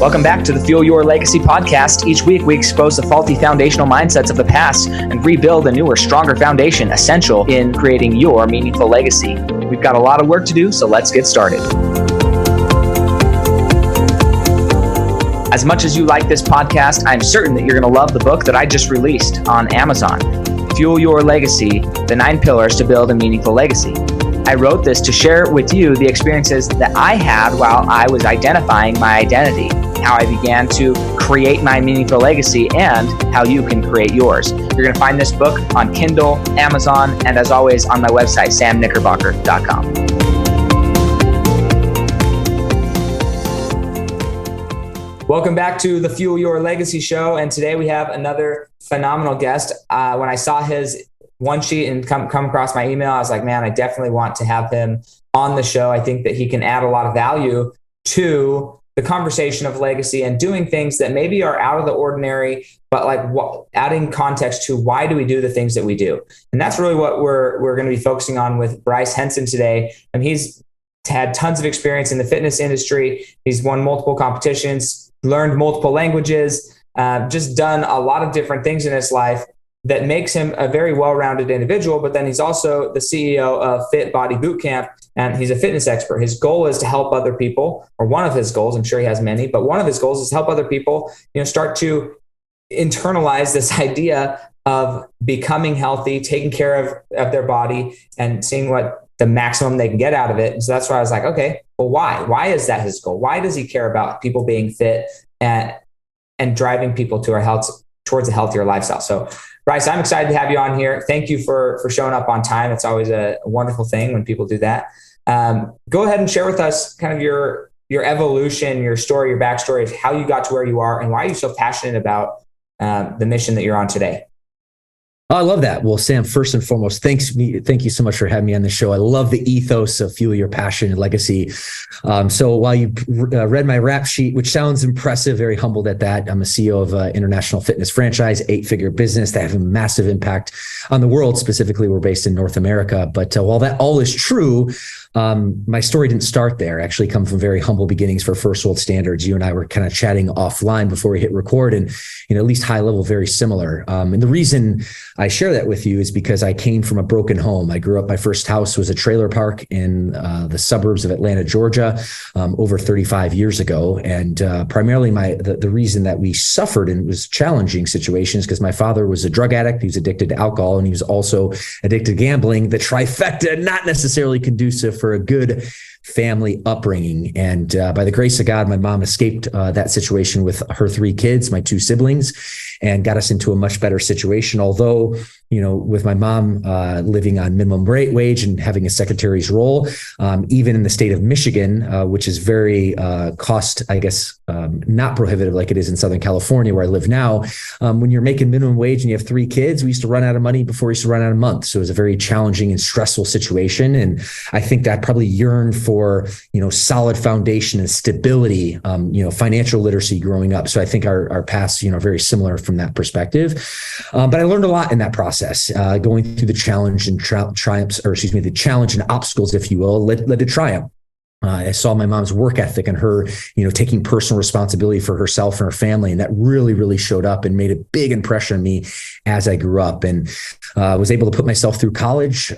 Welcome back to the Fuel Your Legacy podcast. Each week, we expose the faulty foundational mindsets of the past and rebuild a newer, stronger foundation essential in creating your meaningful legacy. We've got a lot of work to do, so let's get started. As much as you like this podcast, I'm certain that you're going to love the book that I just released on Amazon, Fuel Your Legacy, The 9 Pillars to Build a Meaningful Legacy. I wrote this to share with you the experiences that I had while I was identifying my identity, how I began to create my meaningful legacy, and how you can create yours. You're going to find this book on Kindle, Amazon, and as always on my website, samknickerbocker.com. Welcome back to the Fuel Your Legacy show, and today we have another phenomenal guest. When I saw his one sheet and come across my email, I was like, man, I definitely want to have him on the show. I think that he can add a lot of value to the conversation of legacy and doing things that maybe are out of the ordinary, but adding context to why do we do the things that we do. And that's really what we're going to be focusing on with Bryce Henson today. And he's had tons of experience in the fitness industry. He's won multiple competitions, learned multiple languages, just done a lot of different things in his life that makes him a very well-rounded individual. But then he's also the CEO of Fit Body Bootcamp, and he's a fitness expert. His goal is to help other people, or one of his goals, I'm sure he has many, but one of his goals is to help other people, start to internalize this idea of becoming healthy, taking care of their body, and seeing what the maximum they can get out of it. And so that's why I was like, okay, well, why? Why is that his goal? Why does he care about people being fit and driving people to towards a healthier lifestyle? So Bryce, I'm excited to have you on here. Thank you for showing up on time. It's always a wonderful thing when people do that. Go ahead and share with us kind of your evolution, your story, your backstory of how you got to where you are and why you're so passionate about the mission that you're on today. Oh, I love that. Well, Sam, first and foremost, thank you so much for having me on the show. I love the ethos of Fuel Your Passion and Legacy. So while you read my rap sheet, which sounds impressive, very humbled at that. I'm a CEO of an international fitness franchise, 8-figure business that have a massive impact on the world. Specifically, we're based in North America. But while that all is true, my story didn't start there. I actually come from very humble beginnings for first world standards. You and I were kind of chatting offline before we hit record, and at least high level, very similar. And the reason I share that with you is because I came from a broken home. I grew up, my first house was a trailer park in the suburbs of Atlanta, Georgia, over 35 years ago. And primarily the reason that we suffered and was challenging situations because my father was a drug addict. He was addicted to alcohol, and he was also addicted to gambling. The trifecta, not necessarily conducive for a good family upbringing. And by the grace of God, my mom escaped that situation with her 3 kids, my 2 siblings, and got us into a much better situation. Although, with my mom living on minimum wage and having a secretary's role, even in the state of Michigan, which is very cost, not prohibitive like it is in Southern California where I live now. When you're making minimum wage and you have 3 kids, we used to run out of money before we used to run out of month. So it was a very challenging and stressful situation. And I think that probably yearned for, solid foundation and stability, financial literacy growing up. So I think our paths, are very similar from that perspective. But I learned a lot in that process, going through the challenge and the challenge and obstacles, if you will, led to triumph. I saw my mom's work ethic and her, taking personal responsibility for herself and her family. And that really, really showed up and made a big impression on me as I grew up, and was able to put myself through college,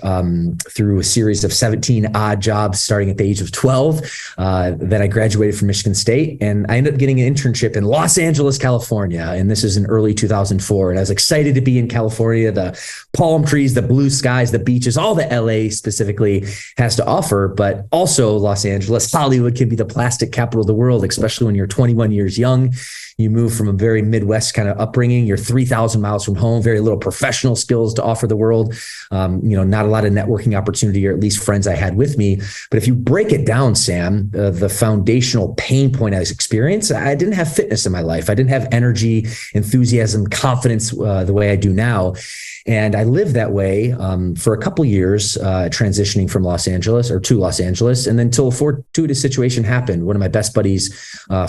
through a series of 17 odd jobs starting at the age of 12. Then I graduated from Michigan State, and I ended up getting an internship in Los Angeles, California. And this is in early 2004. And I was excited to be in California, the palm trees, the blue skies, the beaches, all that LA specifically has to offer, but also Los Angeles, Hollywood can be the plastic capital of the world, especially when you're 21 years young. You move from a very Midwest kind of upbringing. You're 3,000 miles from home, very little professional skills to offer the world. Not a lot of networking opportunity, or at least friends I had with me. But if you break it down, Sam, the foundational pain point I was experiencing, I didn't have fitness in my life. I didn't have energy, enthusiasm, confidence the way I do now. And I lived that way for a couple years, transitioning from Los Angeles to Los Angeles. And then until a fortuitous situation happened. One of my best buddies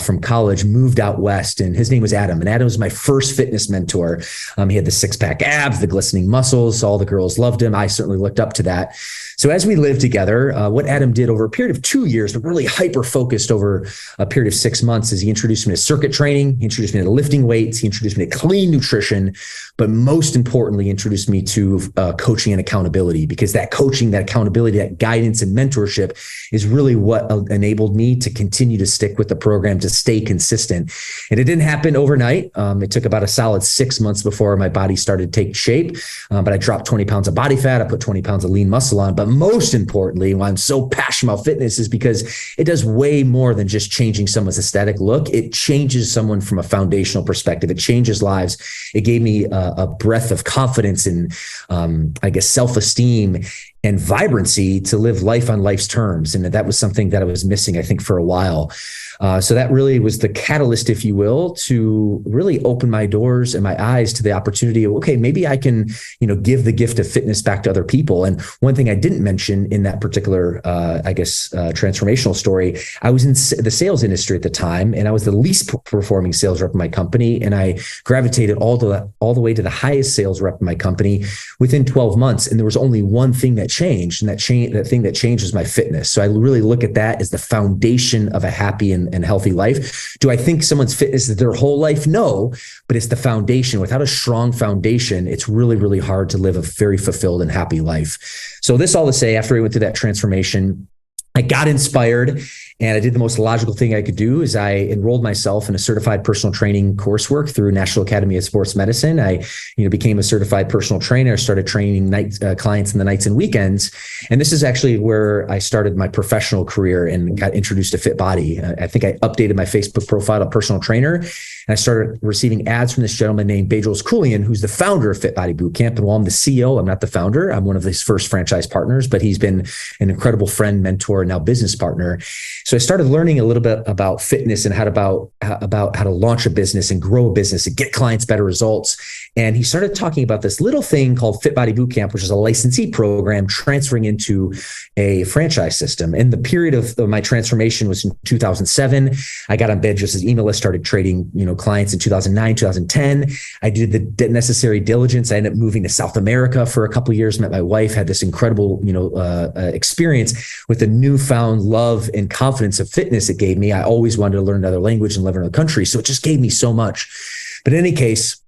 from college moved out west, and his name was Adam. And Adam was my first fitness mentor. He had the 6-pack abs, the glistening muscles. All the girls loved him. I certainly looked up to that. So as we lived together, what Adam did over a period of 2 years, but really hyper-focused over a period of 6 months, is he introduced me to circuit training, he introduced me to lifting weights, he introduced me to clean nutrition, but most importantly, introduced me to coaching and accountability, because that coaching, that accountability, that guidance and mentorship is really what enabled me to continue to stick with the program, to stay consistent. And it didn't happen overnight. It took about a solid 6 months before my body started to take shape. But I dropped 20 pounds of body fat. I put 20 pounds of lean muscle on. But most importantly, why I'm so passionate about fitness is because it does way more than just changing someone's aesthetic look. It changes someone from a foundational perspective. It changes lives. It gave me a breath of confidence and, I guess, self-esteem and vibrancy to live life on life's terms. And that was something that I was missing, I think, for a while. So that really was the catalyst, if you will, to really open my doors and my eyes to the opportunity of, okay, maybe I can, give the gift of fitness back to other people. And one thing I didn't mention in that particular, transformational story, I was in the sales industry at the time, and I was the least performing sales rep in my company. And I gravitated all the way to the highest sales rep in my company within 12 months. And there was only one thing that changed, and that thing that changed was my fitness. So I really look at that as the foundation of a happy and healthy life. Do I think someone's fitness is their whole life? No, but it's the foundation. Without a strong foundation, it's really, really hard to live a very fulfilled and happy life. So this all to say, after I went through that transformation, I got inspired, and I did the most logical thing I could do is I enrolled myself in a certified personal training coursework through National Academy of Sports Medicine. I, became a certified personal trainer, started training clients in the nights and weekends. And this is actually where I started my professional career and got introduced to Fit Body. I think I updated my Facebook profile to personal trainer, and I started receiving ads from this gentleman named Bedros Keuilian, who's the founder of Fit Body Bootcamp. And while I'm the CEO, I'm not the founder. I'm one of his first franchise partners, but he's been an incredible friend, mentor, and now business partner. So I started learning a little bit about fitness and how to launch a business and grow a business and get clients better results. And he started talking about this little thing called Fit Body Bootcamp, which is a licensee program transferring into a franchise system. And the period of my transformation was in 2007. I got on Bedros' email list, started trading, clients in 2009, 2010. I did the necessary diligence. I ended up moving to South America for a couple of years, met my wife, had this incredible, experience with the newfound love and confidence of fitness it gave me. I always wanted to learn another language and live in another country. So it just gave me so much. But in any case,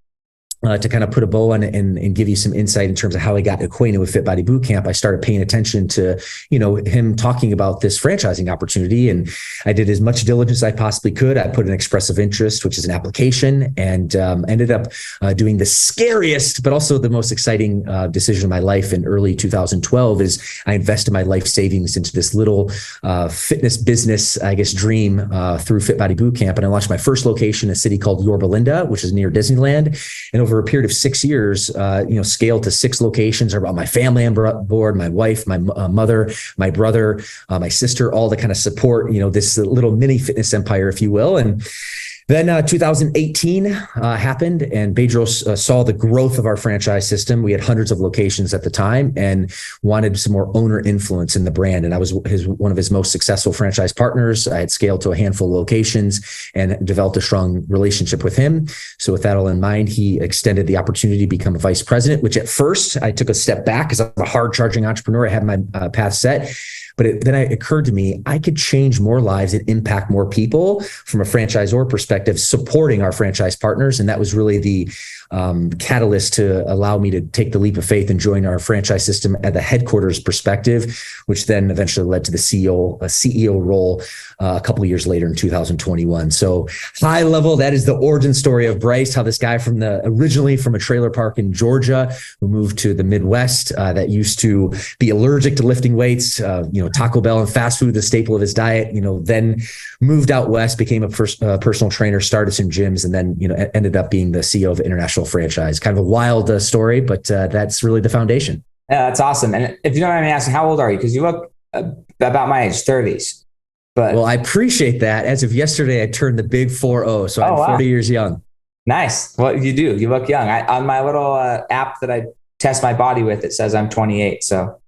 to kind of put a bow on it and give you some insight in terms of how I got acquainted with Fit Body Bootcamp, I started paying attention to, him talking about this franchising opportunity. And I did as much diligence as I possibly could. I put an express of interest, which is an application, and ended up doing the scariest, but also the most exciting decision of my life in early 2012 is I invested my life savings into this little fitness business, I guess, dream through Fit Body Bootcamp. And I launched my first location in a city called Yorba Linda, which is near Disneyland. And over a period of 6 years, scaled to 6 locations. I brought my family on board, my wife, my mother, my brother, my sister, all to kind of support, this little mini fitness empire, if you will. And then 2018 happened, and Bedros saw the growth of our franchise system. We had hundreds of locations at the time and wanted some more owner influence in the brand. And I was one of his most successful franchise partners. I had scaled to a handful of locations and developed a strong relationship with him. So with that all in mind, he extended the opportunity to become a vice president, which at first I took a step back because I'm a hard-charging entrepreneur. I had my path set. But then it occurred to me, I could change more lives and impact more people from a franchisor perspective, supporting our franchise partners. And that was really the catalyst to allow me to take the leap of faith and join our franchise system at the headquarters perspective, which then eventually led to the CEO role a couple of years later in 2021. So high level, that is the origin story of Bryce, how this guy originally from a trailer park in Georgia, who moved to the Midwest, that used to be allergic to lifting weights, Taco Bell and fast food, the staple of his diet, then moved out west, became a personal trainer, started some gyms, and then, ended up being the CEO of International Franchise. Kind of a wild story, but that's really the foundation. Yeah, that's awesome. And if you don't mind me asking, how old are you? Because you look about my age, 30s. But well, I appreciate that. As of yesterday, I turned the big 40, so I'm 40 years young. Nice. Well, you do. You look young. On my little app that I test my body with, it says I'm 28. So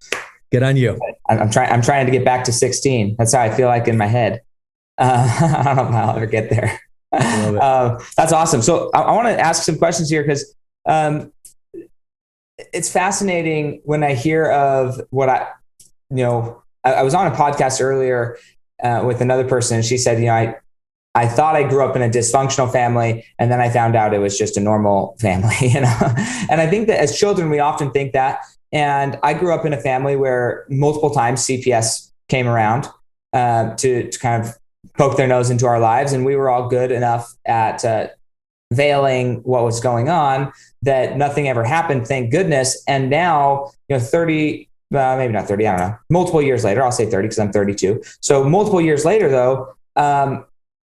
good on you. I'm trying to get back to 16. That's how I feel like in my head. I don't know if I'll ever get there. That's awesome. So I want to ask some questions here because it's fascinating when I hear of I was on a podcast earlier with another person, and she said, I thought I grew up in a dysfunctional family, and then I found out it was just a normal family, And I think that as children, we often think that. And I grew up in a family where multiple times CPS came around to kind of poke their nose into our lives. And we were all good enough at veiling what was going on that nothing ever happened, thank goodness. And now, 30, maybe not 30, I don't know, multiple years later, I'll say 30 because I'm 32. So multiple years later, though,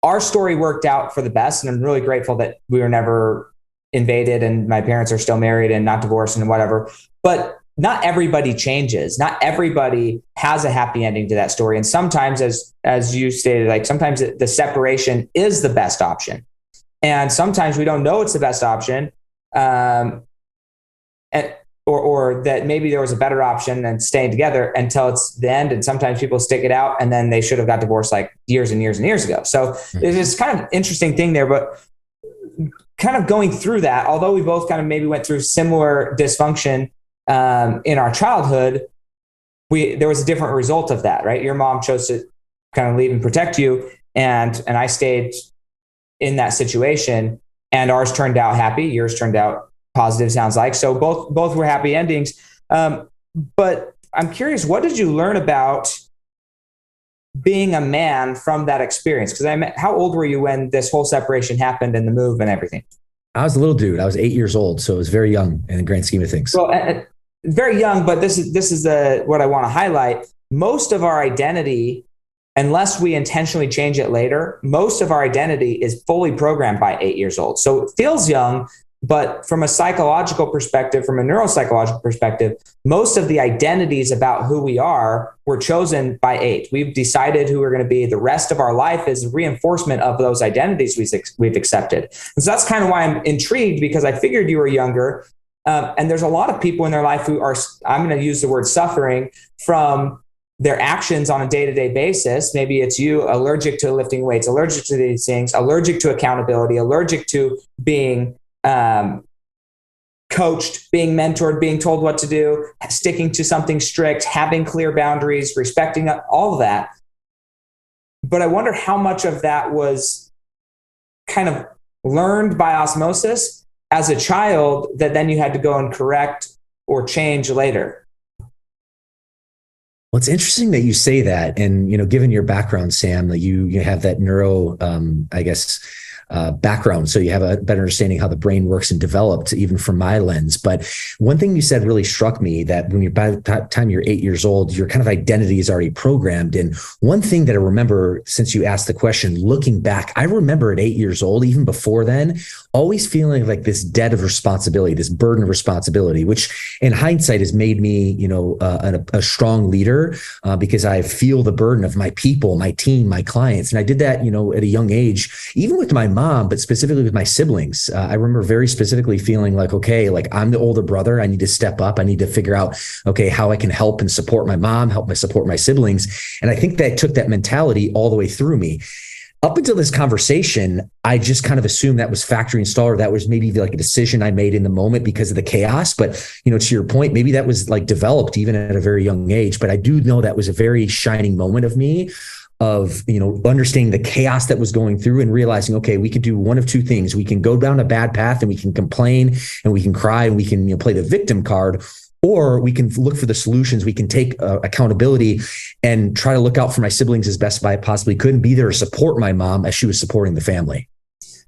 our story worked out for the best. And I'm really grateful that we were never invaded and my parents are still married and not divorced and whatever. But not everybody changes. Not everybody has a happy ending to that story. And sometimes, as you stated, like sometimes the separation is the best option. And sometimes we don't know it's the best option. Or that maybe there was a better option than staying together until it's the end. And sometimes people stick it out and then they should have got divorced like years and years and years ago. So it's this kind of interesting thing there, but kind of going through that, although we both kind of maybe went through similar dysfunction in our childhood, there was a different result of that, right? Your mom chose to kind of leave and protect you. And I stayed in that situation, and ours turned out happy. Yours turned out positive, sounds like. So both were happy endings. But I'm curious, what did you learn about being a man from that experience? Because how old were you when this whole separation happened and the move and everything? I was a little dude. I was 8 years old, so it was very young in the grand scheme of things. Well, very young, but this is what I want to highlight. Most of our identity, unless we intentionally change it later, most of our identity is fully programmed by 8 years old. So it feels young, but from a psychological perspective, from a neuropsychological perspective, most of the identities about who we are were chosen by 8. We've decided who we're going to be. The rest of our life is reinforcement of those identities we've accepted. And so that's kind of why I'm intrigued, because I figured you were younger. And there's a lot of people in their life who are, I'm going to use the word suffering from their actions on a day-to-day basis. Maybe it's you allergic to lifting weights, allergic to these things, allergic to accountability, allergic to being coached, being mentored, being told what to do, sticking to something strict, having clear boundaries, respecting all of that. But I wonder how much of that was kind of learned by osmosis as a child that then you had to go and correct or change later. Well, it's interesting that you say that. And, given your background, Sam, that you have that neuro, background. So you have a better understanding how the brain works and developed, even from my lens. But one thing you said really struck me, that by the time you're 8 years old, your kind of identity is already programmed. And one thing that I remember, since you asked the question, looking back, I remember at 8 years old, even before then, always feeling like this debt of responsibility, this burden of responsibility, which in hindsight has made me, a strong leader because I feel the burden of my people, my team, my clients. And I did that, at a young age, even with my mom, but specifically with my siblings. I remember very specifically feeling like, okay, like I'm the older brother. I need to step up. I need to figure out, okay, how I can help and support my mom, support my siblings. And I think that took that mentality all the way through me. Up until this conversation, I just kind of assumed that was factory installed, or that was maybe like a decision I made in the moment because of the chaos. But, to your point, maybe that was like developed even at a very young age. But I do know that was a very shining moment of me, of, understanding the chaos that was going through and realizing, okay, we could do one of two things. We can go down a bad path and we can complain and we can cry and we can play the victim card, or we can look for the solutions. We can take accountability and try to look out for my siblings as best I possibly could and be there to support my mom as she was supporting the family.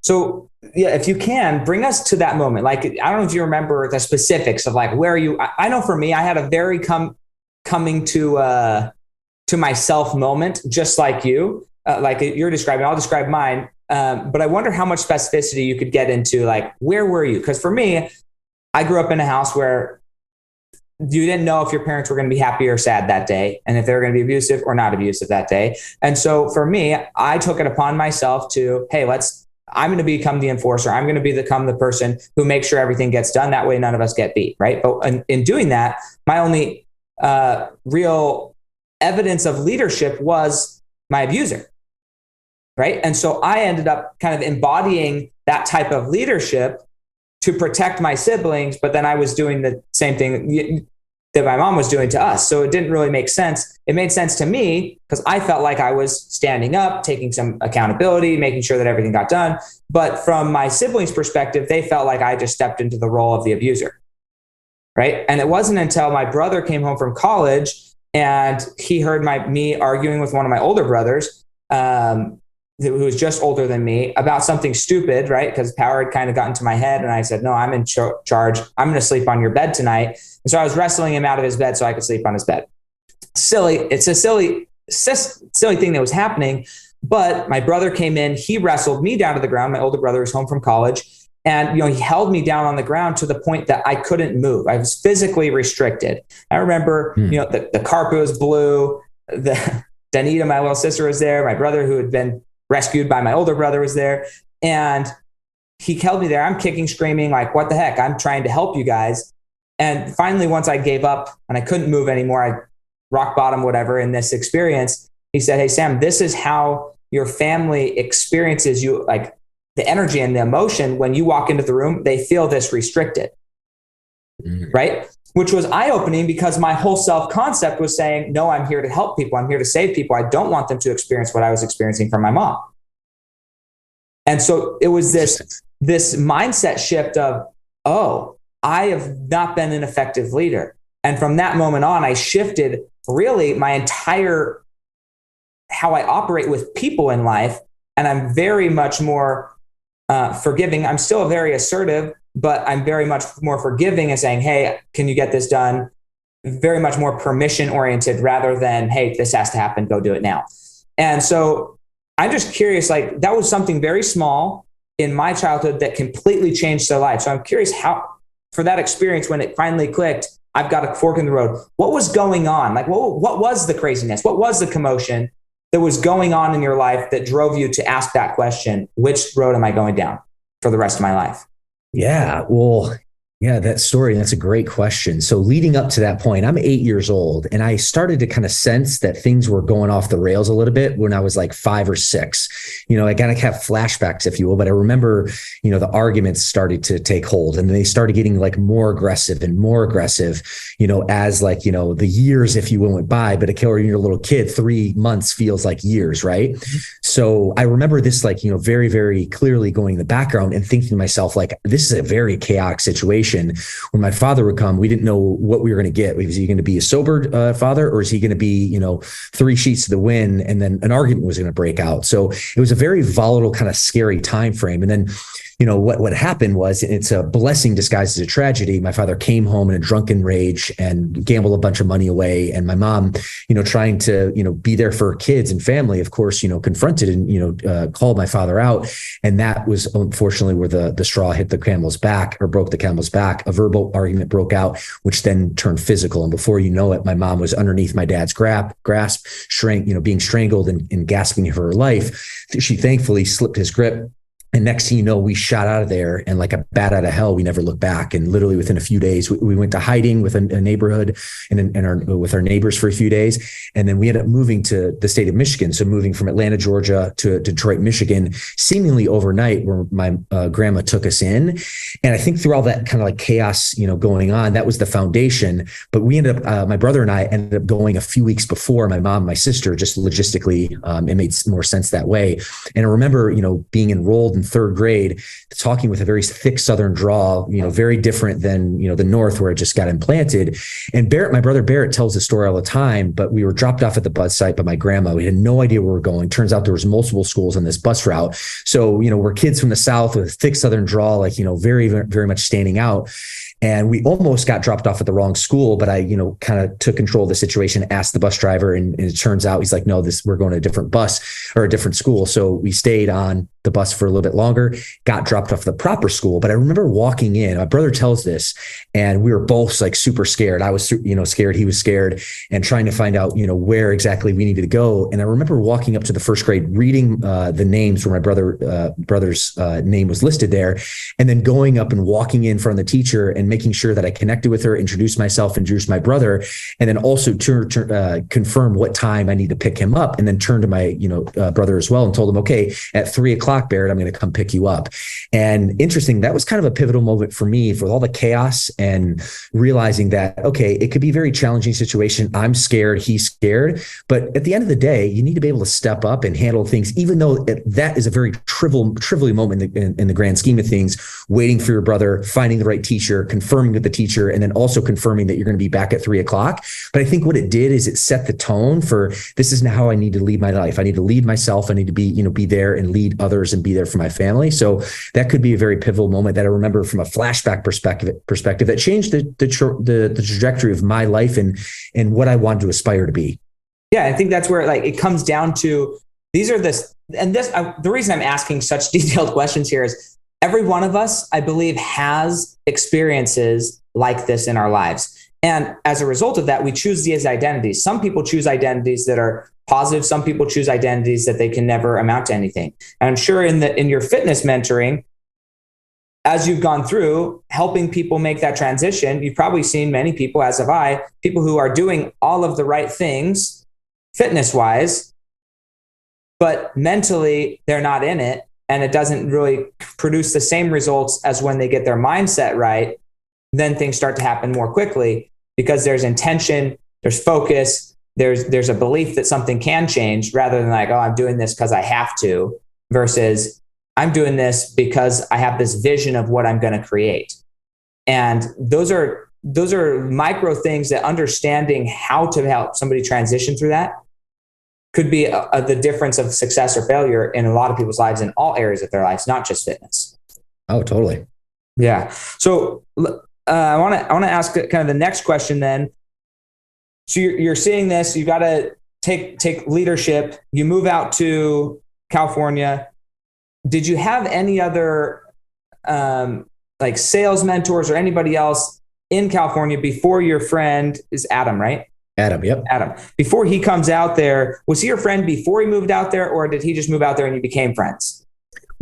So yeah, if you can bring us to that moment, like, I don't know if you remember the specifics of like, where you, I know for me, I had a very coming to myself moment, just like you, like you're describing. I'll describe mine. But I wonder how much specificity you could get into, like, where were you? Because for me, I grew up in a house where you didn't know if your parents were going to be happy or sad that day, and if they were going to be abusive or not abusive that day. And so for me, I took it upon myself to, hey, I'm going to become the enforcer. I'm going to become the person who makes sure everything gets done. That way, none of us get beat, right? But in doing that, my only real evidence of leadership was my abuser, right? And so I ended up kind of embodying that type of leadership to protect my siblings, but then I was doing the same thing. that my mom was doing to us. So it didn't really make sense. It made sense to me because I felt like I was standing up, taking some accountability, making sure that everything got done. But from my siblings' perspective, they felt like I just stepped into the role of the abuser, right? And it wasn't until my brother came home from college and he heard me arguing with one of my older brothers, who was just older than me, about something stupid, right? Because power had kind of gotten to my head. And I said, no, I'm in charge. I'm going to sleep on your bed tonight. And so I was wrestling him out of his bed so I could sleep on his bed. It's a silly thing that was happening. But my brother came in, he wrestled me down to the ground. My older brother was home from college. And, he held me down on the ground to the point that I couldn't move. I was physically restricted. I remember, the carpet was blue. Danita, my little sister, was there. My brother, who had been rescued by my older brother, was there. And he held me there. I'm kicking, screaming, like, what the heck? I'm trying to help you guys. And finally, once I gave up and I couldn't move anymore, I rock bottom, whatever, in this experience, he said, hey, Sam, this is how your family experiences you, like the energy and the emotion. When you walk into the room, they feel this restricted, right? Which was eye-opening because my whole self-concept was saying, no, I'm here to help people. I'm here to save people. I don't want them to experience what I was experiencing from my mom. And so it was this mindset shift of, oh, I have not been an effective leader. And from that moment on, I shifted really my entire how I operate with people in life. And I'm very much more forgiving. I'm still very assertive, but I'm very much more forgiving and saying, hey, can you get this done? Very much more permission oriented rather than, hey, this has to happen, go do it now. And so I'm just curious, like that was something very small in my childhood that completely changed their life. So I'm curious how, for that experience, when it finally clicked, I've got a fork in the road. What was going on? Like, what was the craziness? What was the commotion that was going on in your life that drove you to ask that question, which road am I going down for the rest of my life? Yeah, well, yeah, that story, that's a great question. So leading up to that point, I'm 8 years old, and I started to kind of sense that things were going off the rails a little bit when I was like 5 or 6. I kind of have flashbacks, if you will, but I remember, the arguments started to take hold, and they started getting like more aggressive and more aggressive, as like, the years, if you will, went by. But when you're a little kid, 3 months feels like years, right? Mm-hmm. So I remember this, like, very, very clearly going in the background and thinking to myself, like, this is a very chaotic situation. When my father would come, we didn't know what we were going to get. Was he going to be a sober father, or is he going to be, 3 sheets to the wind, and then an argument was going to break out? So it was a very volatile, kind of scary time frame. And then, what happened was, it's a blessing disguised as a tragedy. My father came home in a drunken rage and gambled a bunch of money away. And my mom, trying to, be there for her kids and family, of course, confronted and, called my father out. And that was unfortunately where the straw hit the camel's back, or broke the camel's back. A verbal argument broke out, which then turned physical. And before you know it, my mom was underneath my dad's grasp, being strangled and gasping for her life. She thankfully slipped his grip. And next thing you know, we shot out of there, and like a bat out of hell, we never looked back. And literally within a few days, we went to hiding with a neighborhood with our neighbors for a few days. And then we ended up moving to the state of Michigan. So moving from Atlanta, Georgia to Detroit, Michigan, seemingly overnight, where my grandma took us in. And I think through all that kind of like chaos, going on, that was the foundation. But we ended up, my brother and I ended up going a few weeks before my mom, my sister, just logistically, it made more sense that way. And I remember, being enrolled in 3rd grade, talking with a very thick Southern drawl, very different than, the North, where it just got implanted. And my brother Barrett tells the story all the time, but we were dropped off at the bus site by my grandma. We had no idea where we were going. Turns out there was multiple schools on this bus route. So, we're kids from the South with a thick Southern drawl, like, very, very much standing out. And we almost got dropped off at the wrong school, but I, kind of took control of the situation, asked the bus driver, and it turns out he's like, no, we're going to a different bus or a different school. So we stayed on the bus for a little bit longer, got dropped off the proper school. But I remember walking in, my brother tells this, and we were both like super scared. I was, scared. He was scared, and trying to find out, where exactly we needed to go. And I remember walking up to the 1st grade, reading the names where my brother's name was listed there, and then going up and walking in front of the teacher and making sure that I connected with her, introduced myself, introduced my brother, and then also confirm what time I need to pick him up, and then turn to my, brother as well and told him, okay, at 3:00, Barrett, I'm going to come pick you up. And interesting, that was kind of a pivotal moment for me, for all the chaos and realizing that, okay, it could be a very challenging situation. I'm scared, he's scared, but at the end of the day, you need to be able to step up and handle things, even though that is a very trivial moment in the grand scheme of things, waiting for your brother, finding the right teacher, confirming with the teacher, and then also confirming that you're going to be back at 3:00. But I think what it did is it set the tone for, this is now how I need to lead my life. I need to lead myself. I need to be there and lead others and be there for my family. So that could be a very pivotal moment that I remember from a flashback perspective that changed the trajectory of my life and what I wanted to aspire to be. Yeah, I think that's where it comes down to, the reason I'm asking such detailed questions here is every one of us, I believe, has experiences like this in our lives. And as a result of that, we choose these identities. Some people choose identities that are positive. Some people choose identities that they can never amount to anything. And I'm sure in your fitness mentoring, as you've gone through helping people make that transition, you've probably seen many people, as have I, people who are doing all of the right things fitness-wise, but mentally they're not in it, and it doesn't really produce the same results as when they get their mindset right. Then things start to happen more quickly because there's intention, there's focus, there's a belief that something can change, rather than oh, I'm doing this because I have to, versus I'm doing this because I have this vision of what I'm going to create. And those are micro things that understanding how to help somebody transition through that could be the difference of success or failure in a lot of people's lives, in all areas of their lives, not just fitness. Oh, totally. Yeah. So I want to ask kind of the next question then. So you're seeing this, you got to take leadership. You move out to California. Did you have any other sales mentors or anybody else in California before your friend is Adam, right? Adam, yep. Adam. Before he comes out there, was he your friend before he moved out there, or did he just move out there and you became friends?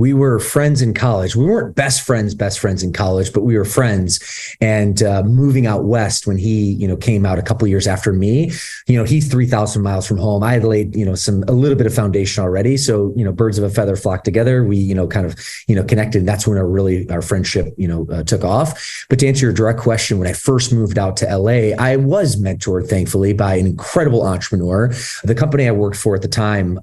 We were friends in college. We weren't best friends in college, but we were friends. And moving out west when he, came out a couple of years after me, he's 3,000 miles from home. I had laid, a little bit of foundation already. So, birds of a feather flock together. We, connected. And that's when our friendship, took off. But to answer your direct question, when I first moved out to LA, I was mentored, thankfully, by an incredible entrepreneur. The company I worked for at the time,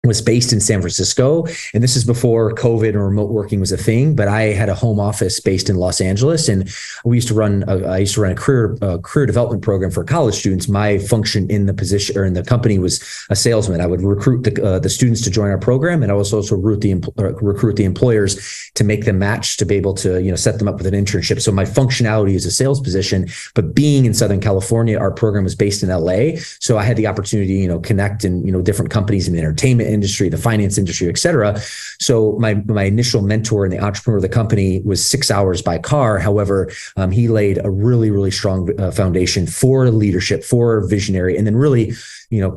was based in San Francisco. And this is before COVID and remote working was a thing, but I had a home office based in Los Angeles. And I used to run a career development program for college students. My function in the position or in the company was a salesman. I would recruit the students to join our program. And I was also recruit the employers to make them match, to be able to, set them up with an internship. So my functionality is a sales position, but being in Southern California, our program was based in LA. So I had the opportunity, connect in, different companies in the entertainment industry, the finance industry, et cetera. So my initial mentor and the entrepreneur of the company was 6 hours by car. However, he laid a really, really strong foundation for leadership, for visionary, and then really,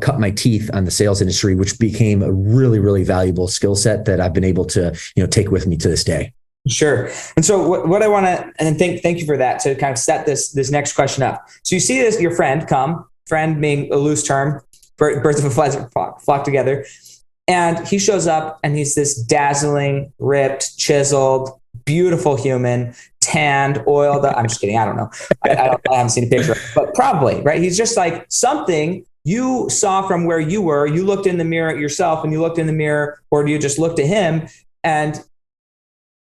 cut my teeth on the sales industry, which became a really, really valuable skill set that I've been able to, take with me to this day. Sure. And so what I want to, and thank you for that, to kind of set this next question up. So you see this, your friend being a loose term, birds of a feather flock together. And he shows up and he's this dazzling, ripped, chiseled, beautiful human, tanned, oiled. I'm just kidding. I don't know. I haven't seen a picture, but probably, right? He's just like something you saw from where you were. You looked in the mirror at yourself and you looked in the mirror, or you just looked at him and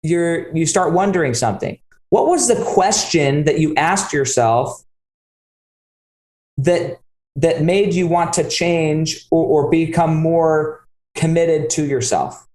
you start wondering something. What was the question that you asked yourself that made you want to change or become more committed to yourself?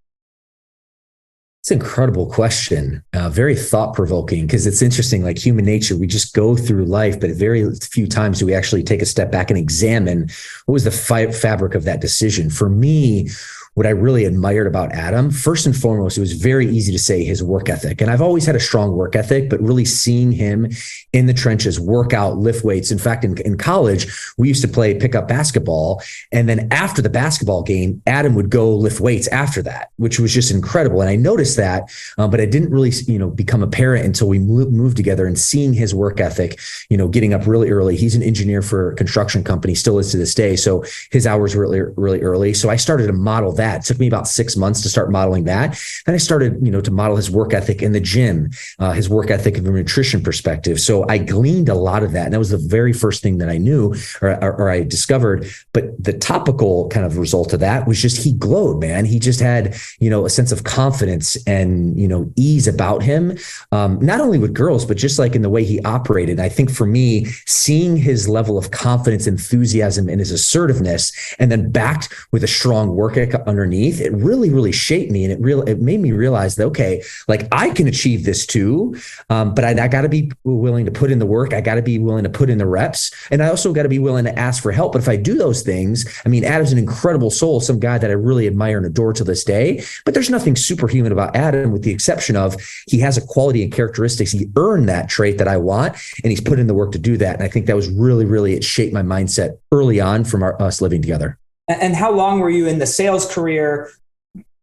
It's an incredible question. Very thought-provoking, because it's interesting, like human nature, we just go through life, but very few times do we actually take a step back and examine what was the fabric of that decision. For me, what I really admired about Adam, first and foremost, it was very easy to say his work ethic. And I've always had a strong work ethic, but really seeing him in the trenches, work out, lift weights. In fact, in college, we used to play pickup basketball. And then after the basketball game, Adam would go lift weights after that, which was just incredible. And I noticed that, but I didn't really, become apparent until we moved together, and seeing his work ethic, getting up really early. He's an engineer for a construction company, still is to this day. So his hours were really, really early. So I started to model that. It took me about 6 months to start modeling that. Then I started, to model his work ethic in the gym, his work ethic from a nutrition perspective. So I gleaned a lot of that. And that was the very first thing that I knew or I discovered. But the topical kind of result of that was just he glowed, man. He just had, a sense of confidence and, ease about him, not only with girls, but just like in the way he operated. I think for me, seeing his level of confidence, enthusiasm, and his assertiveness, and then backed with a strong work ethic underneath, it really, really shaped me. And it made me realize that, okay, like I can achieve this too. But I got to be willing to put in the work. I got to be willing to put in the reps. And I also got to be willing to ask for help. But if I do those things, Adam's an incredible soul, some guy that I really admire and adore to this day, but there's nothing superhuman about Adam, with the exception of he has a quality and characteristics. He earned that trait that I want, and he's put in the work to do that. And I think that was really, really, it shaped my mindset early on from us living together. And how long were you in the sales career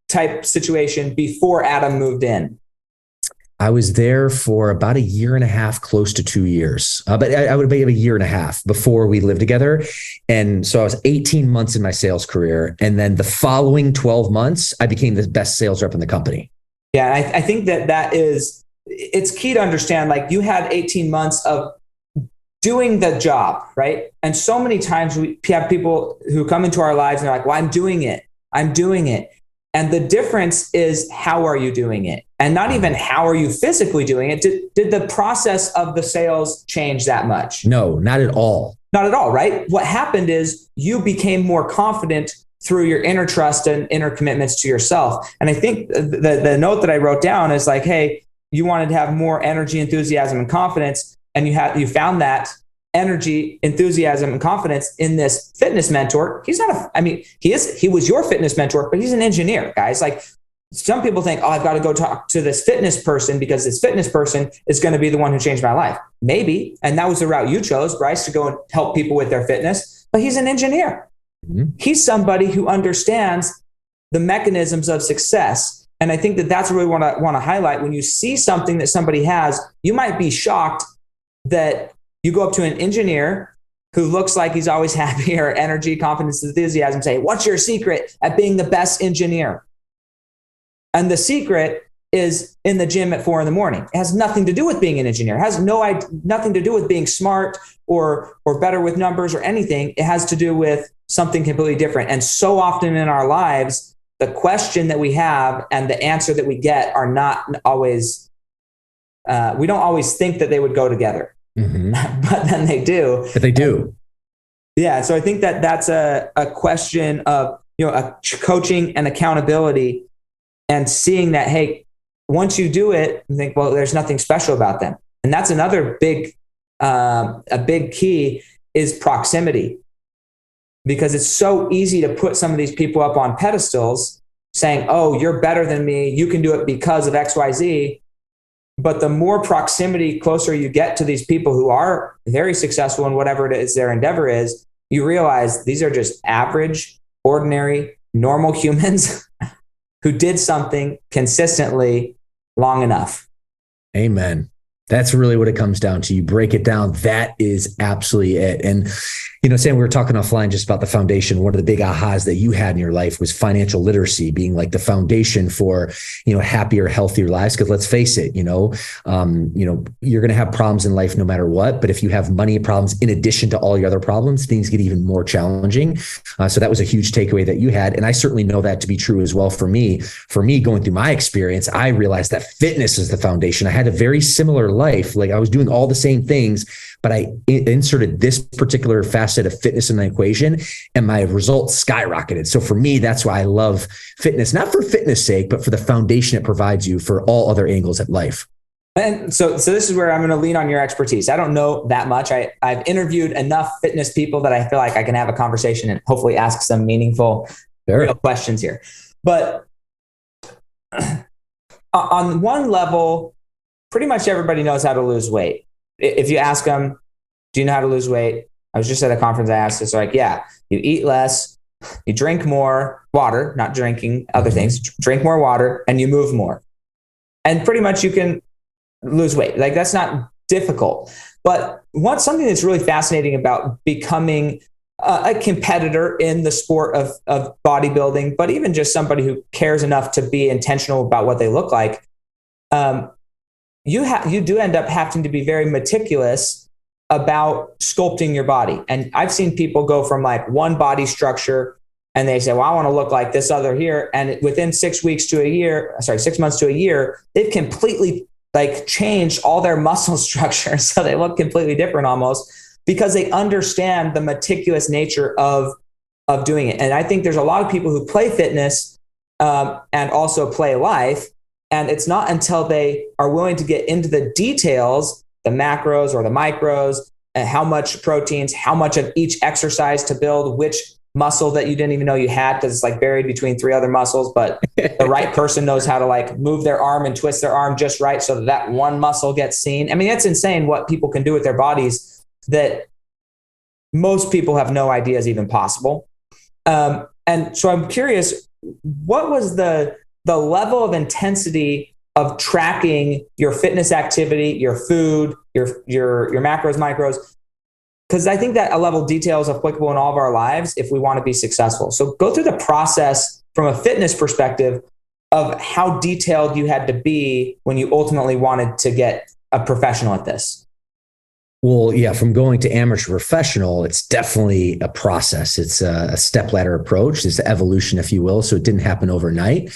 type situation before Adam moved in? I was there for about 1.5 years, close to 2 years, but I would be 1.5 years before we lived together. And so I was 18 months in my sales career. And then the following 12 months, I became the best sales rep in the company. Yeah. I think it's key to understand, like you had 18 months of doing the job, right? And so many times we have people who come into our lives and they're like, well, I'm doing it. And the difference is, how are you doing it? And not even how are you physically doing it. Did the process of the sales change that much? No, not at all. Not at all, right? What happened is you became more confident through your inner trust and inner commitments to yourself. And I think the note that I wrote down is like, hey, you wanted to have more energy, enthusiasm, and confidence. And you found that energy, enthusiasm, and confidence in this fitness mentor. He's not he was your fitness mentor, but he's an engineer, guys. Like, some people think, oh, I've got to go talk to this fitness person because this fitness person is going to be the one who changed my life. Maybe. And that was the route you chose, Bryce, to go and help people with their fitness. But he's an engineer. Mm-hmm. He's somebody who understands the mechanisms of success. And I think that's what we want to highlight. When you see something that somebody has, you might be shocked that you go up to an engineer who looks like he's always happy, or energy, confidence, enthusiasm, say, what's your secret at being the best engineer? And the secret is in the gym at 4 a.m. It has nothing to do with being an engineer. It has nothing to do with being smart or better with numbers or anything. It has to do with something completely different. And so often in our lives, the question that we have and the answer that we get are not always, we don't always think that they would go together. Mm-hmm. But then they do. But they do. Yeah. So I think that's a question of, a coaching and accountability, and seeing that, hey, once you do it, you think, well, there's nothing special about them. And that's another a big key is proximity, because it's so easy to put some of these people up on pedestals saying, oh, you're better than me. You can do it because of X, Y, Z. But the more proximity, closer you get to these people who are very successful in whatever it is their endeavor is, you realize these are just average, ordinary, normal humans who did something consistently long enough. Amen. That's really what it comes down to. You break it down. That is absolutely it. And, Sam, we were talking offline just about the foundation. One of the big ahas that you had in your life was financial literacy being like the foundation for, happier, healthier lives. Because let's face it, you're going to have problems in life no matter what. But if you have money problems in addition to all your other problems, things get even more challenging. So that was a huge takeaway that you had. And I certainly know that to be true as well for me. For me, going through my experience, I realized that fitness is the foundation. I had a very similar life. Like I was doing all the same things, but I inserted this particular facet of fitness in the equation, and my results skyrocketed. So for me, that's why I love fitness, not for fitness sake, but for the foundation it provides you for all other angles of life. And so this is where I'm going to lean on your expertise. I don't know that much. I've interviewed enough fitness people that I feel like I can have a conversation and hopefully ask some meaningful Sure. questions here. But on one level, pretty much everybody knows how to lose weight. If you ask them, do you know how to lose weight? I was just at a conference. I asked this, like, yeah, you eat less, you drink more water, not drinking other things, drink more water, and you move more. And pretty much you can lose weight. Like, that's not difficult. But something that's really fascinating about becoming a competitor in the sport of bodybuilding, but even just somebody who cares enough to be intentional about what they look like, you do end up having to be very meticulous about sculpting your body. And I've seen people go from like one body structure and they say, well, I want to look like this other here. And within 6 months to a year, they've completely like changed all their muscle structure. So they look completely different almost, because they understand the meticulous nature of doing it. And I think there's a lot of people who play fitness and also play life. And it's not until they are willing to get into the details, the macros or the micros, and how much proteins, how much of each exercise to build, which muscle that you didn't even know you had, because it's like buried between 3 other muscles, but the right person knows how to like move their arm and twist their arm just right so that one muscle gets seen. I mean, it's insane what people can do with their bodies that most people have no idea is even possible. And so I'm curious, what was the level of intensity of tracking your fitness activity, your food, your macros, micros? Because I think that a level of detail is applicable in all of our lives if we want to be successful. So go through the process from a fitness perspective of how detailed you had to be when you ultimately wanted to get a professional at this. Well, yeah, from going to amateur professional, it's definitely a process. It's a stepladder approach. It's the evolution, if you will. So it didn't happen overnight.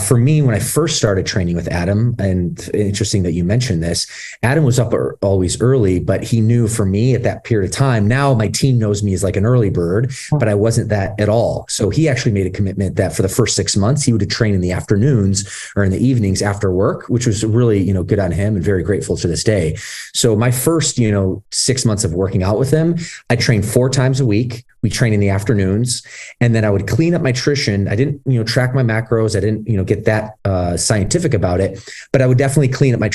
For me, when I first started training with Adam, and interesting that you mentioned this, Adam was up always early, but he knew for me at that period of time, now my team knows me as like an early bird, but I wasn't that at all. So he actually made a commitment that for the first 6 months, he would train in the afternoons or in the evenings after work, which was really, good on him and very grateful to this day. So my first, 6 months of working out with him, I trained 4 times a week. We train in the afternoons, and then I would clean up my nutrition. I didn't, track my macros. I didn't, get that scientific about it, but I would definitely clean up my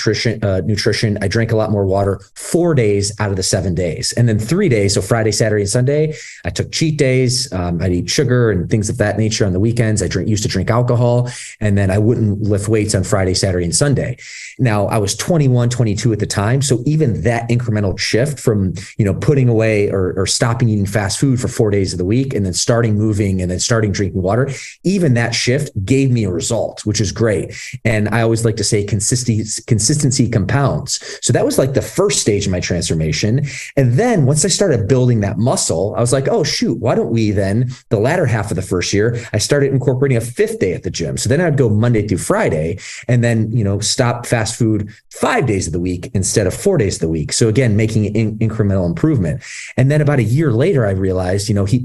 nutrition. I drank a lot more water 4 days out of the 7 days. And then 3 days, so Friday, Saturday, and Sunday, I took cheat days. I'd eat sugar and things of that nature on the weekends. I used to drink alcohol, and then I wouldn't lift weights on Friday, Saturday, and Sunday. Now I was 21, 22 at the time. So even that incremental shift from, putting away or stopping eating fast food for 4 days of the week and then starting moving and then starting drinking water, even that shift gave me a result, which is great. And I always like to say consistency compounds. So that was like the first stage of my transformation. And then once I started building that muscle, I was like, oh shoot, why don't we then, the latter half of the first year, I started incorporating a 5th day at the gym. So then I'd go Monday through Friday and then, stop fast food 5 days of the week instead of 4 days of the week. So again, making an incremental improvement. And then about a year later, I realized,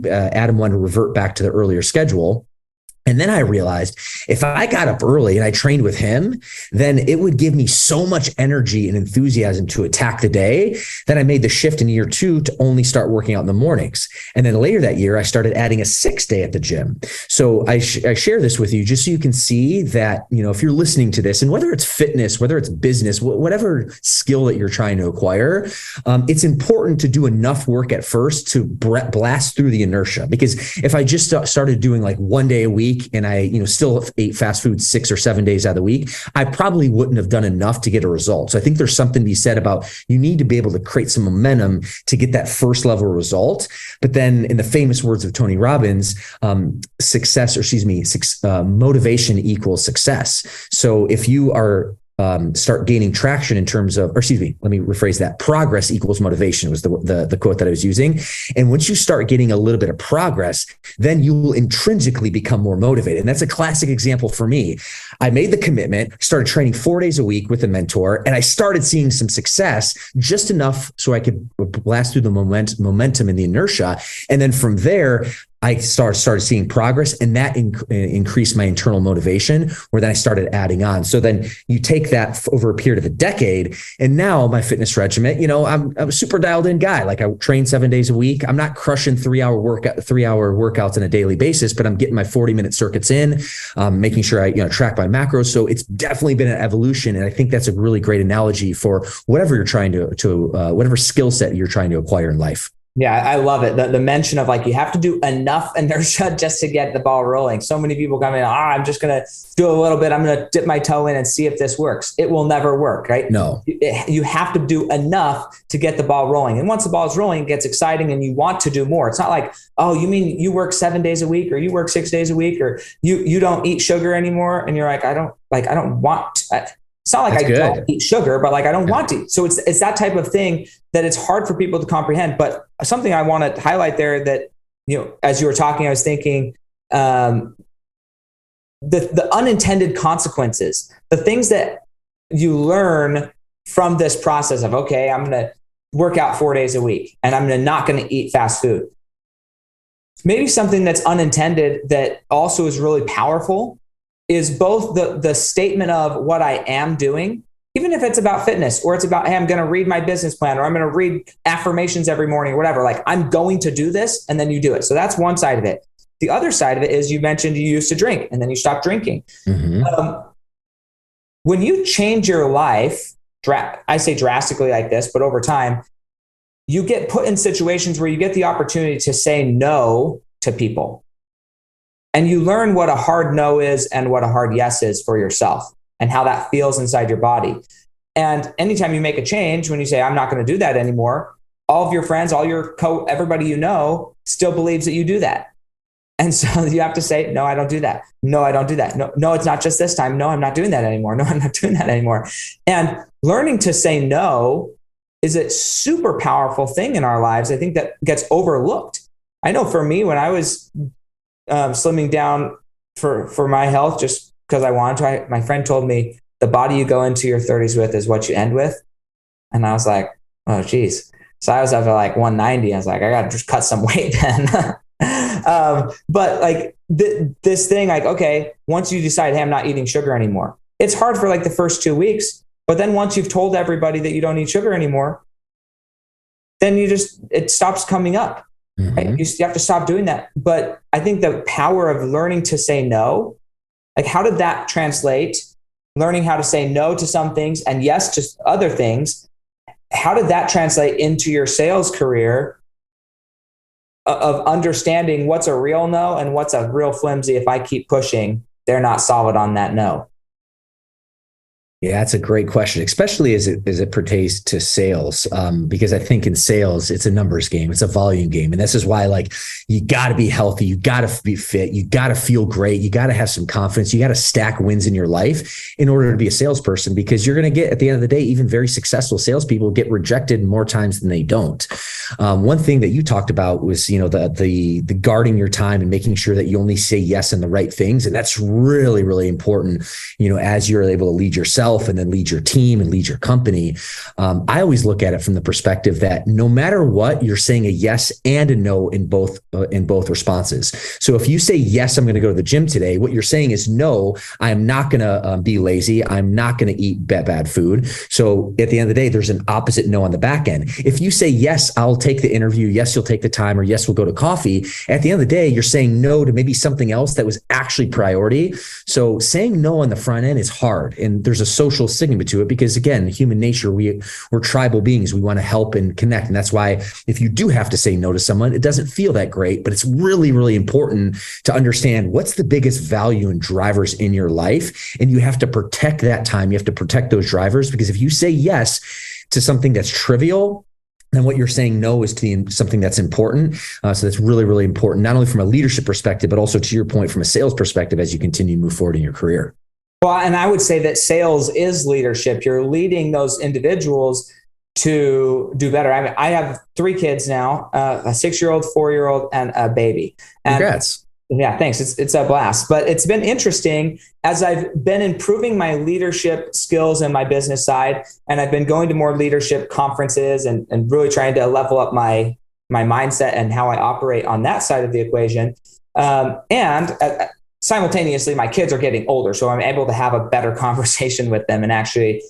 Adam wanted to revert back to the earlier schedule. And then I realized if I got up early and I trained with him, then it would give me so much energy and enthusiasm to attack the day that I made the shift in year 2 to only start working out in the mornings. And then later that year, I started adding a 6th day at the gym. So I share this with you just so you can see that, if you're listening to this, and whether it's fitness, whether it's business, whatever skill that you're trying to acquire, it's important to do enough work at first to blast through the inertia. Because if I just started doing like 1 day a week, and I, still ate fast food 6 or 7 days out of the week, I probably wouldn't have done enough to get a result. So I think there's something to be said about you need to be able to create some momentum to get that first level result. But then in the famous words of Tony Robbins, motivation equals success. So if you are start gaining traction in terms of, let me rephrase that. Progress equals motivation was the quote that I was using. And once you start getting a little bit of progress, then you will intrinsically become more motivated. And that's a classic example for me. I made the commitment, started training 4 days a week with a mentor, and I started seeing some success, just enough so I could blast through the momentum and the inertia. And then from there, I started seeing progress, and that increased my internal motivation, where then I started adding on. So then you take that over a period of a decade, and now my fitness regimen, I'm a super dialed in guy. Like I train 7 days a week. I'm not crushing 3-hour workouts on a daily basis, but I'm getting my 40-minute circuits in, making sure I track my macros. So it's definitely been an evolution, and I think that's a really great analogy for whatever you're trying to whatever skill set you're trying to acquire in life. Yeah, I love it. The mention of like, you have to do enough inertia just to get the ball rolling. So many people come in, I'm just going to do a little bit. I'm going to dip my toe in and see if this works. It will never work, right? No. You have to do enough to get the ball rolling. And once the ball is rolling, it gets exciting and you want to do more. It's not like, oh, you mean you work 7 days a week, or you work 6 days a week, or you don't eat sugar anymore. And you're like, I don't want to. It's not like don't eat sugar, but like I don't want to. So it's that type of thing that it's hard for people to comprehend. But something I want to highlight there that, as you were talking, I was thinking the unintended consequences, the things that you learn from this process of, okay, I'm going to work out 4 days a week and I'm not going to eat fast food. Maybe something that's unintended that also is really powerful is both the statement of what I am doing, even if it's about fitness, or it's about, hey, I'm going to read my business plan, or I'm going to read affirmations every morning, or whatever. Like, I'm going to do this, and then you do it. So that's one side of it. The other side of it is, you mentioned you used to drink and then you stopped drinking. Mm-hmm. When you change your life, I say drastically like this, but over time, you get put in situations where you get the opportunity to say no to people. And you learn what a hard no is and what a hard yes is for yourself, and how that feels inside your body. And anytime you make a change, when you say, I'm not going to do that anymore, all of your friends, everybody still believes that you do that. And so you have to say, no, I don't do that. No, I don't do that. No, it's not just this time. No, I'm not doing that anymore. No, I'm not doing that anymore. And learning to say no is a super powerful thing in our lives. I think that gets overlooked. I know for me, when I was slimming down for my health, just because I wanted to, my friend told me, the body you go into your 30s with is what you end with. And I was like, oh, geez. So I was up at like 190. I was like, I got to just cut some weight then. But like this thing, like, okay, once you decide, hey, I'm not eating sugar anymore, it's hard for like the first 2 weeks. But then once you've told everybody that you don't eat sugar anymore, then it stops coming up. Mm-hmm. Right? You have to stop doing that. But I think the power of learning to say no, like, how did that translate? Learning how to say no to some things and yes to other things. How did that translate into your sales career of understanding what's a real no and what's a real flimsy, if I keep pushing, they're not solid on that no? Yeah, that's a great question, especially as it pertains to sales, because I think in sales, it's a numbers game. It's a volume game. And this is why, like, you got to be healthy. You got to be fit. You got to feel great. You got to have some confidence. You got to stack wins in your life in order to be a salesperson, because you're going to get, at the end of the day, even very successful salespeople get rejected more times than they don't. One thing that you talked about was, the guarding your time and making sure that you only say yes and the right things. And that's really, really important, as you're able to lead yourself and then lead your team and lead your company. I always look at it from the perspective that no matter what, you're saying a yes and a no in both responses. So if you say, yes, I'm going to go to the gym today, what you're saying is, no, I'm not going to be lazy. I'm not going to eat bad food. So at the end of the day, there's an opposite no on the back end. If you say, yes, I'll take the interview. Yes, you'll take the time, or yes, we'll go to coffee. At the end of the day, you're saying no to maybe something else that was actually priority. So saying no on the front end is hard. And there's a social stigma to it, because again, human nature, we're tribal beings. We want to help and connect. And that's why if you do have to say no to someone, it doesn't feel that great, but it's really, really important to understand what's the biggest value and drivers in your life. And you have to protect that time. You have to protect those drivers, because if you say yes to something that's trivial, then what you're saying no is to something that's important. So that's really, really important, not only from a leadership perspective, but also, to your point, from a sales perspective, as you continue to move forward in your career. Well, and I would say that sales is leadership. You're leading those individuals to do better. I mean, I have 3 kids now, a 6-year-old, 4-year-old, and a baby. And congrats. Yeah, thanks. It's a blast. But it's been interesting as I've been improving my leadership skills in my business side, and I've been going to more leadership conferences and really trying to level up my my mindset and how I operate on that side of the equation. And simultaneously, my kids are getting older, so I'm able to have a better conversation with them and actually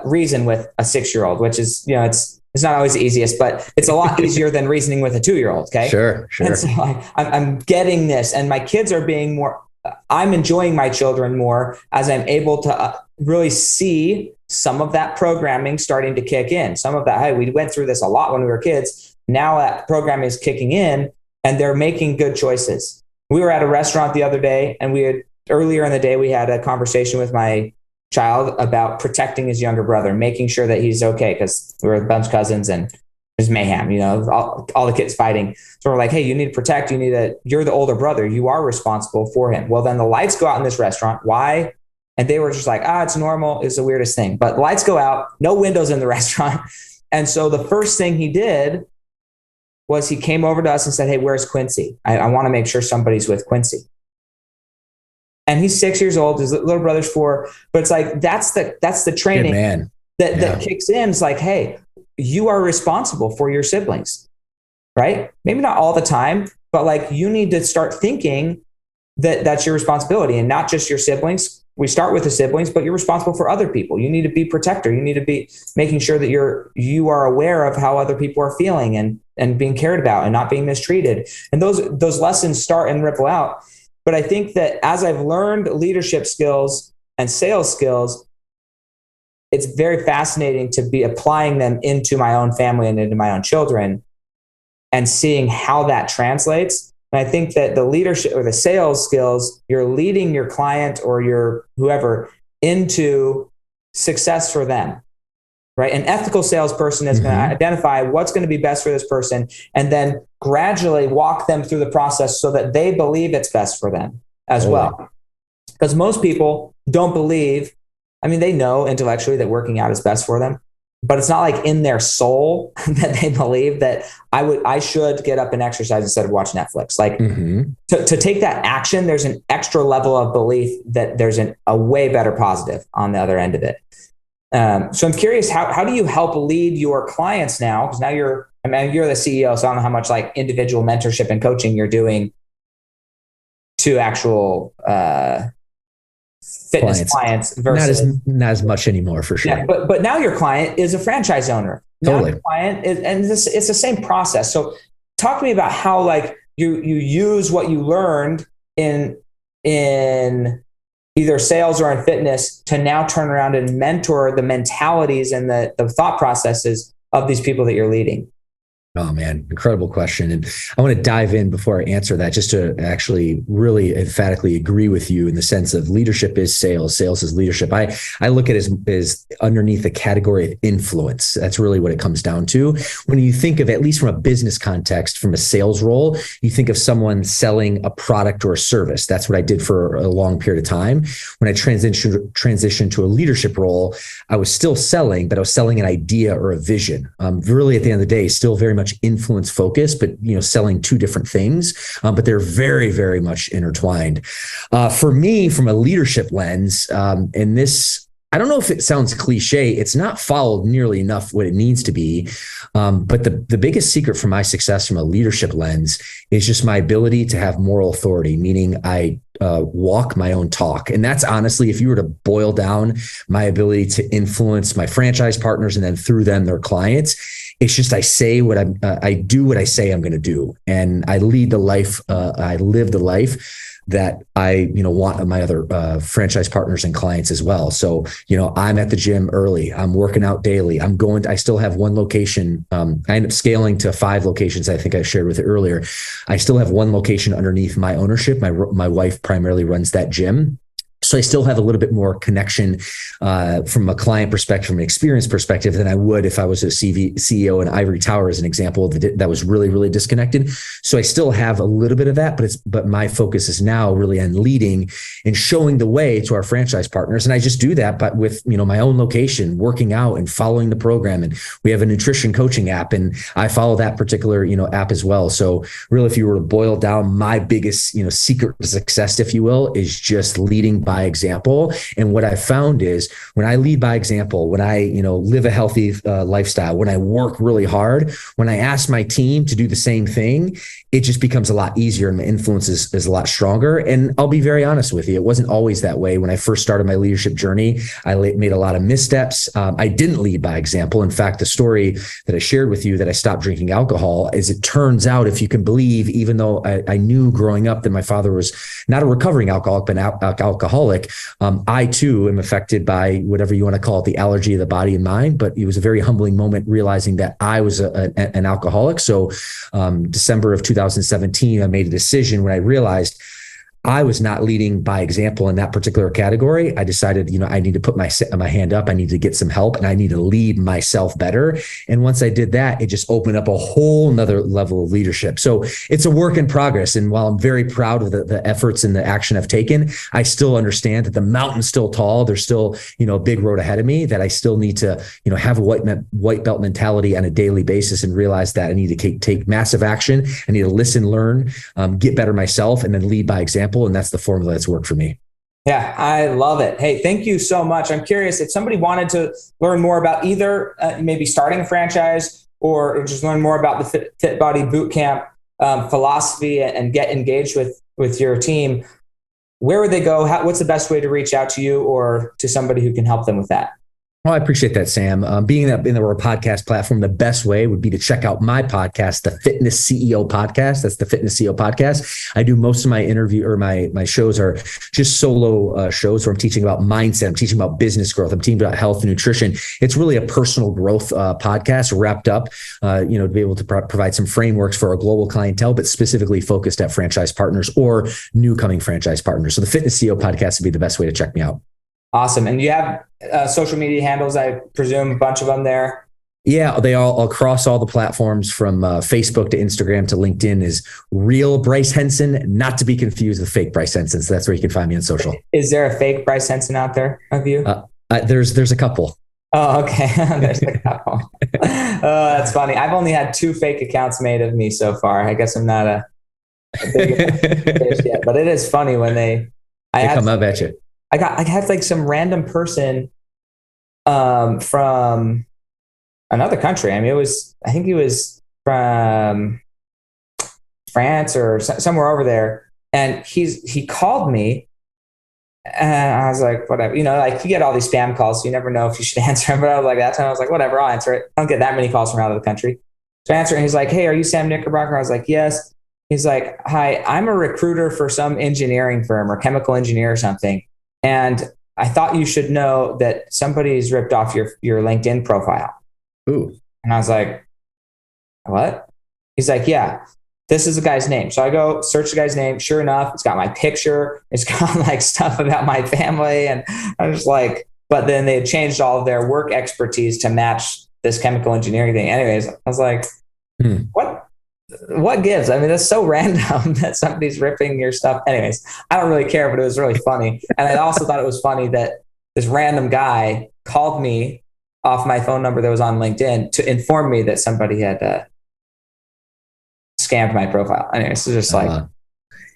reason with a 6-year-old, which is, it's not always the easiest, but it's a lot easier than reasoning with a 2-year-old. Okay. Sure. And so I'm getting this, and my kids are being more, I'm enjoying my children more as I'm able to really see some of that programming starting to kick in. Some of that, hey, we went through this a lot when we were kids. Now that programming is kicking in and they're making good choices. We were at a restaurant the other day, and earlier in the day, we had a conversation with my child about protecting his younger brother, making sure that he's okay, because we were a bunch of cousins and there's mayhem, all the kids fighting. So we're like, hey, you need to protect, you're the older brother. You are responsible for him. Well, then the lights go out in this restaurant. Why? And they were just like, it's normal. It's the weirdest thing. But the lights go out, no windows in the restaurant. And so the first thing he did was he came over to us and said, hey, where's Quincy? I want to make sure somebody's with Quincy. And he's 6 years old. His little brother's 4. But it's like, that's the training that kicks in. It's like, hey, you are responsible for your siblings, right? Maybe not all the time, but like, you need to start thinking that that's your responsibility, and not just your siblings. We start with the siblings, but you're responsible for other people. You need to be protector. You need to be making sure that you are aware of how other people are feeling and being cared about and not being mistreated. And those lessons start and ripple out. But I think that as I've learned leadership skills and sales skills, it's very fascinating to be applying them into my own family and into my own children and seeing how that translates. And I think that the leadership or the sales skills, you're leading your client or your whoever into success for them, right? An ethical salesperson is going to identify what's going to be best for this person and then gradually walk them through the process so that they believe it's best for them as well. Because most people don't believe, they know intellectually that working out is best for them, but it's not like in their soul that they believe that I should get up and exercise instead of watch Netflix. Like to take that action, there's an extra level of belief that there's a way better positive on the other end of it. So I'm curious, how do you help lead your clients now? Because now you're the CEO, so I don't know how much like individual mentorship and coaching you're doing to actual fitness clients versus not as much anymore, for sure. Yeah, but now your client is a franchise owner. Now your client is, and it's the same process. So talk to me about how like you use what you learned in either sales or in fitness to now turn around and mentor the mentalities and the thought processes of these people that you're leading. Oh man, incredible question. And I want to dive in before I answer that, just to actually really emphatically agree with you in the sense of leadership is sales, sales is leadership. I look at it as underneath the category of influence. That's really what it comes down to. When you think of, at least from a business context, from a sales role, you think of someone selling a product or a service. That's what I did for a long period of time. When I transitioned to a leadership role, I was still selling, but I was selling an idea or a vision. Really at the end of the day, still very much influence focused, but selling two different things, but they're very, very much intertwined. For me, from a leadership lens, and this, I don't know if it sounds cliche, it's not followed nearly enough what it needs to be. But the biggest secret for my success from a leadership lens is just my ability to have moral authority, meaning I walk my own talk. And that's honestly, if you were to boil down my ability to influence my franchise partners and then through them, their clients, it's just I do what I say I'm going to do, and I lead the life. I live the life that I want my other franchise partners and clients as well. So I'm at the gym early. I'm working out daily. I still have one location. I end up scaling to 5 locations. I think I shared with it earlier. I still have one location underneath my ownership. My wife primarily runs that gym. So I still have a little bit more connection from a client perspective, from an experience perspective, than I would if I was a CEO in Ivory Tower, as an example that was really, really disconnected. So I still have a little bit of that, but my focus is now really on leading and showing the way to our franchise partners. And I just do that, but with my own location, working out and following the program. And we have a nutrition coaching app, and I follow that particular app as well. So really, if you were to boil down my biggest secret to success, if you will, is just leading by by example. And what I found is when I lead by example, when I, live a healthy lifestyle, when I work really hard, when I ask my team to do the same thing, it just becomes a lot easier and my influence is a lot stronger. And I'll be very honest with you, it wasn't always that way. When I first started my leadership journey, I made a lot of missteps. I didn't lead by example. In fact, the story that I shared with you that I stopped drinking alcohol is, it turns out, if you can believe, even though I knew growing up that my father was not a recovering alcoholic, but an alcoholic, I too am affected by whatever you want to call it, the allergy of the body and mind. But it was a very humbling moment realizing that I was an alcoholic. So December of 2017, I made a decision when I realized I was not leading by example in that particular category. I decided, I need to put my hand up. I need to get some help and I need to lead myself better. And once I did that, it just opened up a whole nother level of leadership. So it's a work in progress. And while I'm very proud of the efforts and the action I've taken, I still understand that the mountain's still tall. There's still, a big road ahead of me, that I still need to, have a white belt mentality on a daily basis and realize that I need to take massive action. I need to listen, learn, get better myself, and then lead by example. And that's the formula that's worked for me. Yeah, I love it. Hey, thank you so much. I'm curious if somebody wanted to learn more about either maybe starting a franchise or just learn more about the Fit Body Bootcamp philosophy and get engaged with your team, where would they go? What's the best way to reach out to you or to somebody who can help them with that? Well, I appreciate that, Sam. Being that we're a podcast platform, the best way would be to check out my podcast, the Fitness CEO Podcast. That's the Fitness CEO Podcast. I do most of my interview or my shows are just solo shows where I'm teaching about mindset. I'm teaching about business growth. I'm teaching about health and nutrition. It's really a personal growth podcast wrapped up, to be able to provide some frameworks for our global clientele, but specifically focused at franchise partners or new coming franchise partners. So the Fitness CEO Podcast would be the best way to check me out. Awesome. And you have social media handles, I presume, a bunch of them there? Yeah, they all across all the platforms from Facebook to Instagram to LinkedIn is Real Bryce Henson, not to be confused with Fake Bryce Henson. So that's where you can find me on social. Is there a fake Bryce Henson out there of you? There's a couple. Oh, okay. There's a couple. That's funny. I've only had 2 fake accounts made of me so far. I guess I'm not a big fish yet, but it is funny when they come up at you. I had like some random person from another country. I mean, I think he was from France or somewhere over there. And he called me and I was like, whatever, like you get all these spam calls. So you never know if you should answer them. But I was like, that time I was like, whatever, I'll answer it. I don't get that many calls from out of the country. So I answered and he's like, hey, are you Sam Knickerbocker? I was like, yes. He's like, hi, I'm a recruiter for some engineering firm or chemical engineer or something. And I thought you should know that somebody's ripped off your LinkedIn profile. Ooh. And I was like, what? He's like, yeah, this is the guy's name. So I go search the guy's name. Sure enough, it's got my picture. It's got like stuff about my family. And I was like, but then they had changed all of their work expertise to match this chemical engineering thing. Anyways, I was like, what gives? I mean, that's so random that somebody's ripping your stuff. Anyways, I don't really care, but it was really funny. And I also thought it was funny that this random guy called me off my phone number that was on LinkedIn to inform me that somebody had scammed my profile. Anyways, so just like,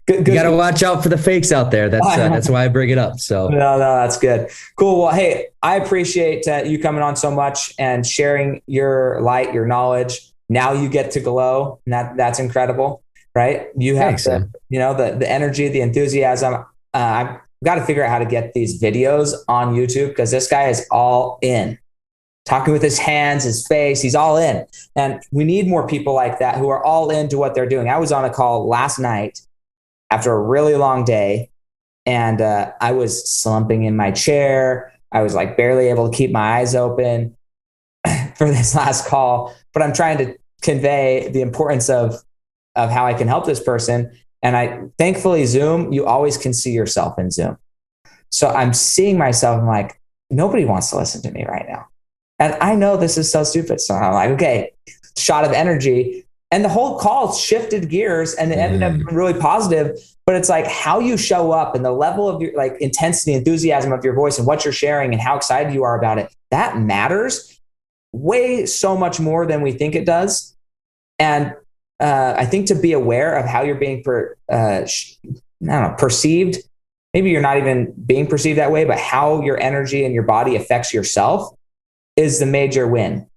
good. You got to watch out for the fakes out there. That's why I bring it up. So no, that's good. Cool. Well, hey, I appreciate you coming on so much and sharing your light, your knowledge. Now you get to glow, and that's incredible, right? You have the energy, the enthusiasm. I've got to figure out how to get these videos on YouTube because this guy is all in, talking with his hands, his face. He's all in, and we need more people like that who are all into what they're doing. I was on a call last night after a really long day, and I was slumping in my chair. I was like barely able to keep my eyes open for this last call, but I'm trying to convey the importance of how I can help this person. And thankfully Zoom, you always can see yourself in Zoom. So I'm seeing myself. I'm like, nobody wants to listen to me right now. And I know this is so stupid. So I'm like, okay, shot of energy. And the whole call shifted gears and it ended up really positive. But it's like how you show up and the level of your like intensity, enthusiasm of your voice and what you're sharing and how excited you are about it. That matters way so much more than we think it does. And I think to be aware of how you're being perceived maybe you're not even being perceived that way, but how your energy and your body affects yourself is the major win.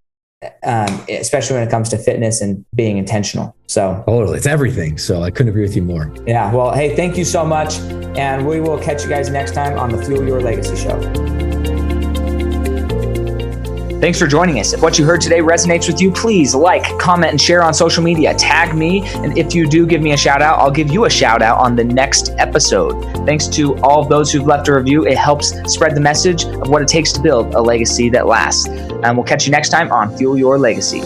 Especially when it comes to fitness and being intentional. So totally, it's everything. So I couldn't agree with you more. Yeah. Well, hey, thank you so much. And we will catch you guys next time on the Fuel Your Legacy Show. Thanks for joining us. If what you heard today resonates with you, please like, comment, and share on social media. Tag me. And if you do give me a shout out, I'll give you a shout out on the next episode. Thanks to all of those who've left a review. It helps spread the message of what it takes to build a legacy that lasts. And we'll catch you next time on Fuel Your Legacy.